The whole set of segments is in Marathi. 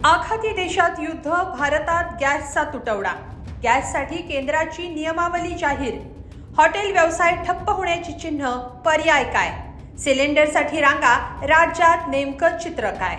आखाती देशात युद्ध, भारतात गॅसचा तुटवडा, गॅससाठी केंद्राची नियमावली जाहीर, हॉटेल व्यवसाय ठप्प होण्याची चिन्ह, पर्याय काय, सिलेंडरसाठी रांगा, राज्यात नेमकं चित्र काय?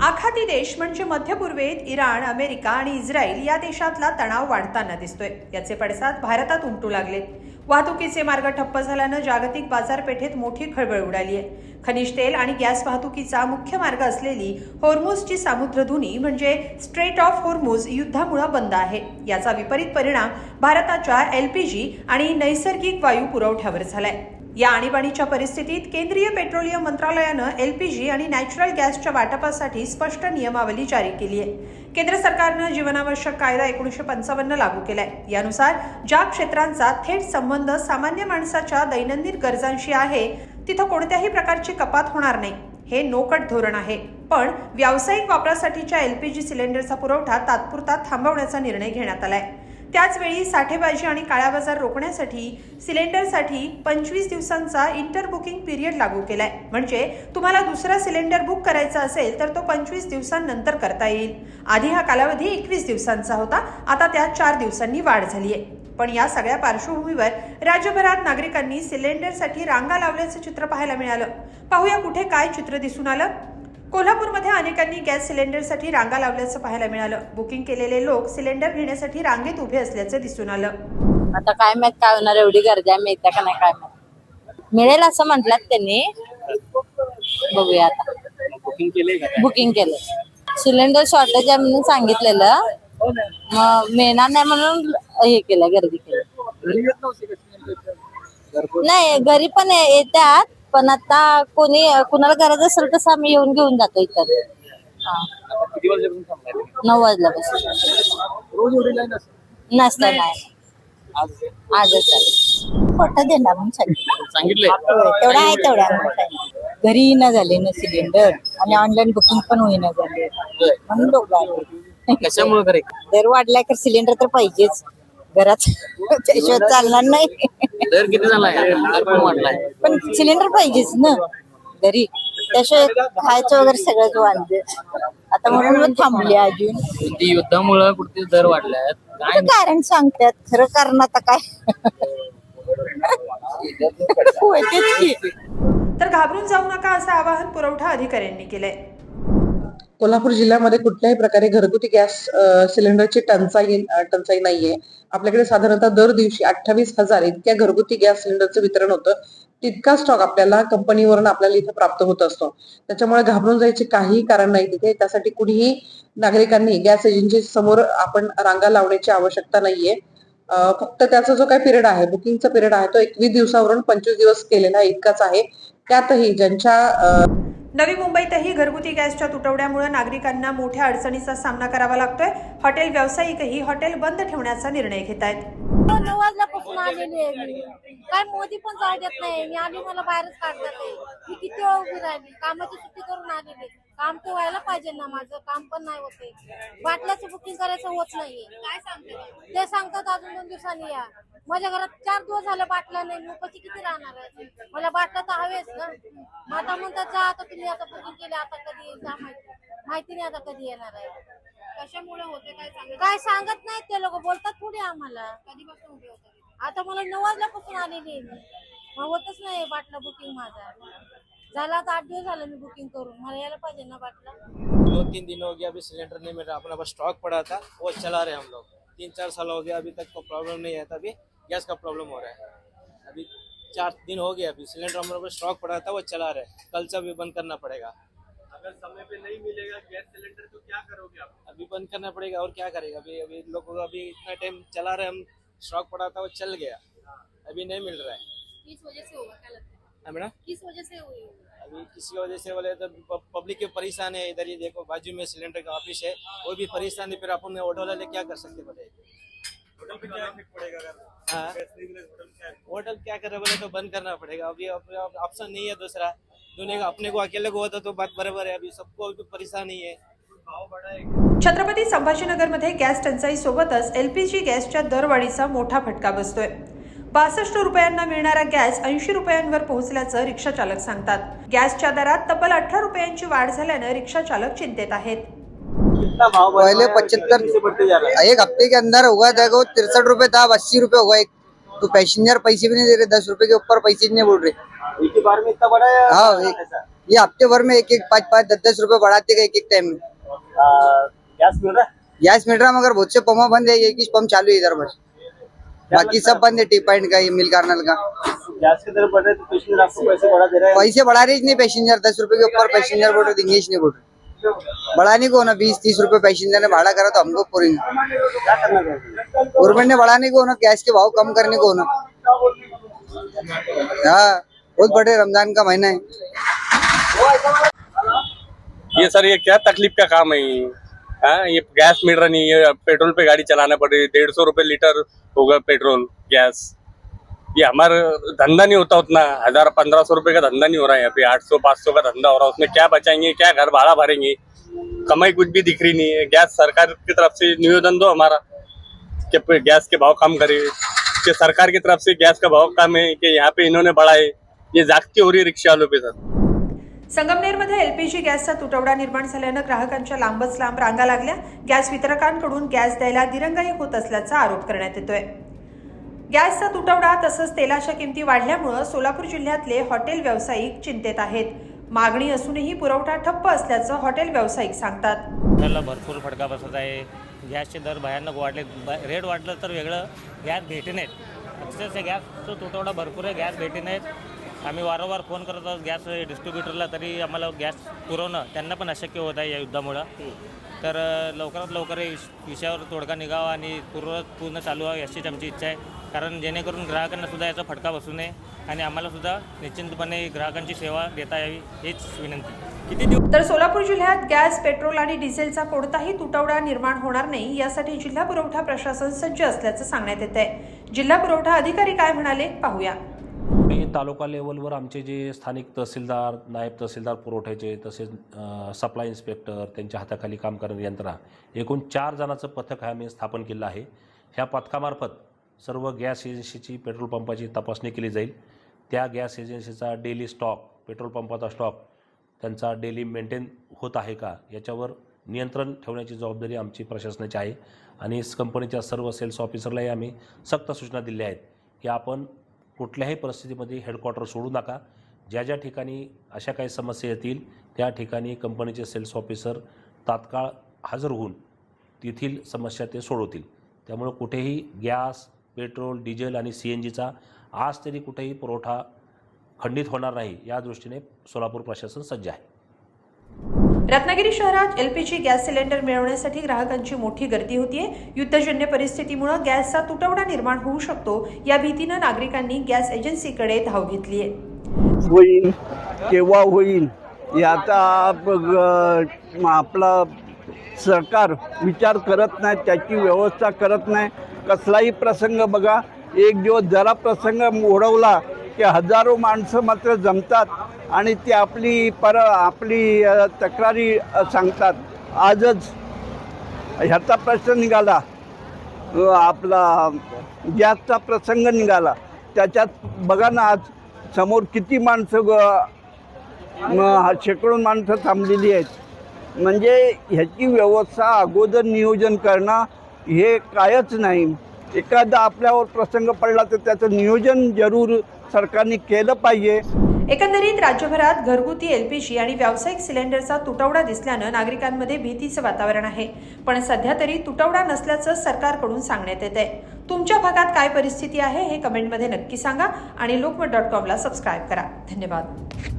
आखाती देश म्हणजे मध्य पूर्वेत इराण, अमेरिका आणि इस्रायल या देशातला तणाव वाढताना दिसतोय. याचे पडसाद भारतात उमटू लागलेत. वाहतुकीचे मार्ग ठप्प झाल्यानं जागतिक बाजारपेठेत मोठी खळबळ उडाली आहे. खनिज तेल आणि गॅस वाहतुकीचा मुख्य मार्ग असलेली होर्मुझची सामुद्रधुनी म्हणजे स्ट्रेट ऑफ होर्मुझ युद्धामुळे बंद आहे. याचा विपरीत परिणाम भारताच्या LPG आणि नैसर्गिक वायू पुरवठ्यावर झालाय. या आणीबाणीच्या परिस्थितीत केंद्रीय पेट्रोलियम मंत्रालयानं LPG आणि नॅचरल गॅसच्या वाटपासाठी स्पष्ट नियमावली जारी केली आहे. केंद्र सरकारनं जीवनावश्यक कायदा 1955 लागू केलाय. यानुसार ज्या क्षेत्रांचा थेट संबंध सामान्य माणसाच्या दैनंदिन गरजांशी आहे तिथं कोणत्याही प्रकारची कपात होणार नाही. हे नो कट धोरण आहे. पण व्यावसायिक वापरासाठीच्या LPG सिलेंडरचा पुरवठा तात्पुरता थांबवण्याचा निर्णय घेण्यात आलाय. त्याचवेळी साठेबाजी आणि काळा बाजार रोखण्यासाठी सिलेंडरसाठी 25 दिवसांचा इंटर बुकिंग पिरियड लागू केलाय. म्हणजे तुम्हाला दुसरा सिलेंडर बुक करायचा असेल तर तो 25 दिवसांनंतर करता येईल. आधी हा कालावधी 21 दिवसांचा होता, आता त्यात 4 दिवसांनी वाढ झाली आहे. पण या सगळ्या पार्श्वभूमीवर राज्यभरात नागरिकांनी सिलेंडरसाठी रांगा लावल्याचं चित्र पाहायला मिळालं. पाहूया कुठे काय चित्र दिसून आलं. कोल्हापूरमध्ये अनेकांनी गॅस सिलेंडरसाठी रांगा लावल्याचं पाहायला मिळालं. बुकिंग केलेले लोक सिलेंडर घेण्यासाठी रांगेत उभे असल्याचं दिसून आलं. आता काय माहित काय होणार, एवढी गर्दी आहे, मिळते का नाही काय माहित. मिळेल असं म्हटलं त्यांनी, बघूया आता. बुकिंग केले. सिलेंडर शॉर्टेज आहे म्हणून सांगितलेलं, मग मिळणार नाही म्हणून हे केलं, गर्दी केली. नाही घरी पण येतात, पण आता कुणाला गरज असेल तसं आम्ही येऊन घेऊन जातो इथं. 9 वाजल्यापासून नसतं. नाही आजच खोटं देणार म्हणून सांगितलं. तेवढं आहे तेवढ्या घरी न झाले ना सिलेंडर आणि ऑनलाईन बुकिंग पण होईना झाले म्हणून लोक कशामुळे दर वाढलाय तर सिलेंडर तर पाहिजेच घरात, त्याशिवाय चालणार नाही. दर किती झालाय? दर पण वाढलाय, पण सिलेंडर पाहिजेच ना घरी, त्याशिवाय खायचं वगैरे सगळंच वाढलं. आता म्हणून थांबले अजून. युद्धामुळे कुठे दर वाढलाय काय कारण सांगतात, खरं कारण आता काय. तर घाबरून जाऊ नका असं आवाहन पुरवठा अधिकाऱ्यांनी केलंय. कोल्हापूर जिल्ह्यामध्ये कुठल्याही प्रकारे घरगुती गॅस सिलेंडरची टंचाई नाहीये. आपल्याकडे साधारणतः दर दिवशी 28,000 इतक्या घरगुती गॅस सिलेंडरचं वितरण होतं. तितका स्टॉक आपल्याला कंपनीवरून आपल्याला इथं प्राप्त होत असतो. त्याच्यामुळे घाबरून जायचे काही कारण नाही तिथे. त्यासाठी कुणीही नागरिकांनी गॅस एजन्सी समोर आपण रांगा लावण्याची आवश्यकता नाहीये. फक्त त्याचा जो काही पिरियड आहे, बुकिंगचा पिरियड आहे, तो 21 दिवसावरून 25 दिवस केलेला इतकाच आहे. त्यातही ज्यांच्या नवी मुंबईतही घरगुती गॅसच्या तुटवड्यामुळे नागरिकांना मोठ्या अडचणीचा सामना करावा लागतोय. हॉटेल व्यावसायिकही हॉटेल बंद ठेवण्याचा निर्णय घेत आहेत. 9 वाजल्यापासून आलेली आहे मी. काय मोदी पण जाऊ देत नाही. मी आली, मला बाहेरच काढतात. मी किती वेळ उभी राहिली, कामाची सुट्टी करून आलेली. काम तर व्हायला पाहिजे ना, माझं काम पण नाही होते. बाटल्याचं बुकिंग करायचं होत नाहीये. काय सांगतात ते? सांगतात अजून 2 दिवसांनी या. माझ्या घरात 4 दिवस झाले बाटल्या नाही. मी उपाशी किती राहणार आहे? मला बाटल्या तर हवेच ना. आता म्हणतात जा, आता तुम्ही आता बुकिंग केले, आता कधी येईल माहिती नाही, आता कधी येणार आहे. कशामुळे होते काय सांगत नाहीत ते लोक. बोलतात पुढे आम्हाला. कधीपासून उभे होते? आता मला 9 वाजल्यापासून आलेली आहे मी. मग होतच नाही बाटला बुकिंग माझा. झाला आता 8 दिवस झाले मी बुकिंग करून. मला यायला पाहिजे ना बाटला. 2-3 दिन हो गया, अभी सिलेंडर नहीं मिल रहा. अपना पास स्टॉक पड़ा था, वो चला रहे हम लोग. 3-4 साल हो गया, अभी तक कोई प्रॉब्लम नहीं है. अभी गैस का प्रॉब्लम हो रहा है. अभी 4 दिन हो गया, अभी सिलेंडर हमारे पास स्टॉक पड़ा था, वो चला रहे. कल से अभी बंद करना पड़ेगा. अगर समय पे नहीं मिलेगा गैस सिलेंडर तो क्या करोगे आप? अभी बंद करना पड़ेगा और क्या करेगा. अभी लोगों को अभी इतना टाइम चला रहे हम. स्टॉक पड़ा था, वो चल गया, अभी नहीं मिल रहा है. किस वजह से होगा, क्या लगता है? मैडम किस वजह से हुई? अभी किसी वजह से बोले तो पब्लिक के परेशान है. इधर ये देखो बाजू में सिलेंडर का ऑफिस है, वो भी परेशान है. फिर अपन ऑटो वाले क्या कर सकते बोले. होटल पे क्या इफेक्ट पड़ेगा अगर हाँ, गैस नहीं मिले? होटल क्या करे बोले तो बंद करना पड़ेगा. अभी ऑप्शन नहीं है दूसरा. दुनिया का अपने को अकेले को होता तो बात बराबर है. अभी सबको अभी परेशानी है. भाव बढ़ा है. छत्रपती संभाजीनगरमध्ये गॅस टंचाई सोबतच LPG गॅसच्या दरवाढीचा मोठा फटका बसतोय. 62 रुपयांना मिळणारा गॅस 80 रुपयांवर पोहोचल्याचं रिक्षा चालक सांगतात. गॅसच्या दरात तब्बल 18 रुपयांची वाढ झाल्यानं रिक्षा चालक चिंतेत आहेत. कितना भाव पहले 75 बढ़ते जा रहा है? एक हफ्ते के अंदर होगा, देखो 63 रुपए था, अब 80 रुपए होगा एक। तो पैसेंजर पैसे भी नहीं दे रहे, 10 रुपए के ऊपर पैसे नहीं बोल रहे। एक ही बार में इतना बड़ा है? हाँ, ऐसा? ये हफ्ते भर में एक 5-5 10-10 रुपए बढ़ाते गए एक टाइम में। गैस मिल रहा है? गैस मिल रहा मगर बहुत से पंप बंद है, एक ही पंप चालू है इधर बस, बाकी सब बंद है। टी पॉइंट का, ये मिल कार्नल का। गैस की तरफ बढ़ रहे तो पैसेंजर आपको पैसे बढ़ा दे रहे हैं? पैसे बढ़ा रहे नहीं पैसेंजर, 10 रुपए के ऊपर पैसेंजर बोल रहे, इंग्लिश नहीं बोल रहे। बढ़ाने को ना 20-30 रुपए पैसेंजर ने भाड़ा करा तो हमको पूरी क्या करना चाहिए? गवर्नमेंट ने बढ़ाने को ना, गैस के भाव कम करने को ना। हाँ, बहुत बड़े रमजान का महीना है ये सर, ये क्या तकलीफ का काम है ये? हाँ, ये गैस मिल रहा नहीं है, पेट्रोल पे गाड़ी चलाना पड़ रही है, 150 रुपए लीटर होगा पेट्रोल गैस। ये हमारा धंधा नहीं होता उतना, 1000-1500 रुपए का धंधा नहीं हो रहा है यहाँ पे, 800-500 का धंधा हो रहा है। उसमें क्या बचाएंगे, क्या घर भाड़ा भरेंगे, कमाई कुछ भी दिख रही नहीं है। गैस सरकार की तरफ से निवेदन दो हमारा कि गैस के भाव कम करे, कि सरकार की तरफ से गैस का भाव कम है कि यहाँ पे इन्होंने बढ़ाए। ये जागती हो रही है रिक्षा वालों पे सर। संगमनेरमध्ये एलपीजी गॅसचा तुटवडा निर्माण झाल्यानं ग्राहकांच्या लांबच लांब रांगा लागल्या। गॅस वितरकांकडून गॅस द्यायला दिरंगाई होत असल्याचा आरोप करण्यात येतोय। गॅसचा तुटवडा तसंच तेलाच्या किमती वाढल्यामुळे सोलापूर जिल्ह्यातले हॉटेल व्यावसायिक चिंतेत आहेत। मागणी असूनही पुरवठा ठप्प असल्याचं हॉटेल व्यावसायिक सांगतात। त्याला भरपूर फटका बसत आहे। गॅसचे दर भयानक वाढले, रेट वाढलं तर वेगळं, गॅस भेटे नाहीत। अक्षरशः गॅसचा तुटवडा भरपूर आहे, गॅस भेटे नाहीत। आम्ही वारंवार फोन करत आहोत गॅस डिस्ट्रीब्युटरला, तरी आम्हाला गॅस पुरवणं त्यांना पण अशक्य होत आहे या युद्धामुळं। तर लवकरात लवकर विषयावर तोडगा निघावा आणि पूर्ण चालू व्हावं याचीच आमची इच्छा आहे, कारण जेणेकरून ग्राहकांना सुद्धा याचा फटका बसू नये आणि आम्हाला सुद्धा निश्चितपणे ग्राहकांची सेवा देता यावी हीच विनंती। तर सोलापूर जिल्ह्यात गॅस, पेट्रोल आणि डिझेलचा कोणताही तुटवडा निर्माण होणार नाही यासाठी जिल्हा पुरवठा प्रशासन सज्ज असल्याचं सांगण्यात येत आहे। जिल्हा पुरवठा अधिकारी काय म्हणाले पाहूया। तालुका लेवलवर आमचे जे स्थानिक तहसीलदार, नायब तहसीलदार पुरवठ्याचे, तसेच सप्लाय इन्स्पेक्टर, त्यांच्या हाताखाली काम करणारी यंत्रणा, एकूण 4 जणांचं पथक आम्ही स्थापन केलं आहे। ह्या पथकामार्फत सर्व गॅस एजन्सीची, पेट्रोल पंपाची तपासणी केली जाईल। त्या गॅस एजन्सीचा डेली स्टॉक, पेट्रोल पंपाचा स्टॉक त्यांचा डेली मेंटेन होत आहे का याच्यावर नियंत्रण ठेवण्याची जबाबदारी आमची प्रशासनाची आहे। आणि कंपनीच्या सर्व सेल्स ऑफिसरलाही आम्ही सक्त सूचना दिल्या आहेत की आपण कुठल्याही परिस्थितीमध्ये हेडक्वार्टर सोडू नका। ज्या ज्या ठिकाणी अशा काही समस्या येतील त्या ठिकाणी कंपनीचे सेल्स ऑफिसर तात्काळ हजर होऊन तेथील समस्या ते सोडवतील। त्यामुळे कुठेही गॅस, पेट्रोल, डिझेल आणि CNGचा आज तरी कुठेही पुरवठा खंडित होणार नाही या दृष्टीने सोलापूर प्रशासन सज्ज आहे। रत्नागिरी शहरात एलपीजी गॅस सिलेंडर मिळवण्यासाठी ग्राहकांची मोठी गर्दी होतीये। युद्धजन्य परिस्थितीमुळे गॅसचा तुटवडा निर्माण होऊ शकतो या भीतीने नागरिकांनी गॅस एजन्सीकडे धाव घेतली आहे। होईल केव्हा होईल याचा आपला सरकार विचार करत नाही, त्याची व्यवस्था करत नाही। कसलाही प्रसंग बघा, एक दिवस जरा प्रसंग ओढवला की हजारो माणसं मात्र जमतात आणि ती आपली तक्रारी सांगतात। आजच ह्याचा प्रश्न निघाला, आपला गॅसचा प्रसंग निघाला, त्याच्यात बघा ना आज समोर किती माणसं, शेकडो माणसं थांबलेली आहेत। म्हणजे ह्याची व्यवस्था अगोदर नियोजन करणं हे कायच नाही। एखादा आपल्यावर प्रसंग पडला तर त्याचं नियोजन जरूर सरकारने केलं पाहिजे। एकंदरीत राज्यभरात घरगुती एलपीजी आणि व्यावसायिक सिलेंडरचा तुटवडा दिसल्यानं नागरिकांमध्ये भीतीचं वातावरण आहे। पण सध्या तरी तुटवडा नसल्याचं सरकारकडून सांगण्यात येत आहे। तुमच्या भागात काय परिस्थिती आहे हे कमेंटमध्ये नक्की सांगा आणि lokmat.com ला सबस्क्राइब करा। धन्यवाद।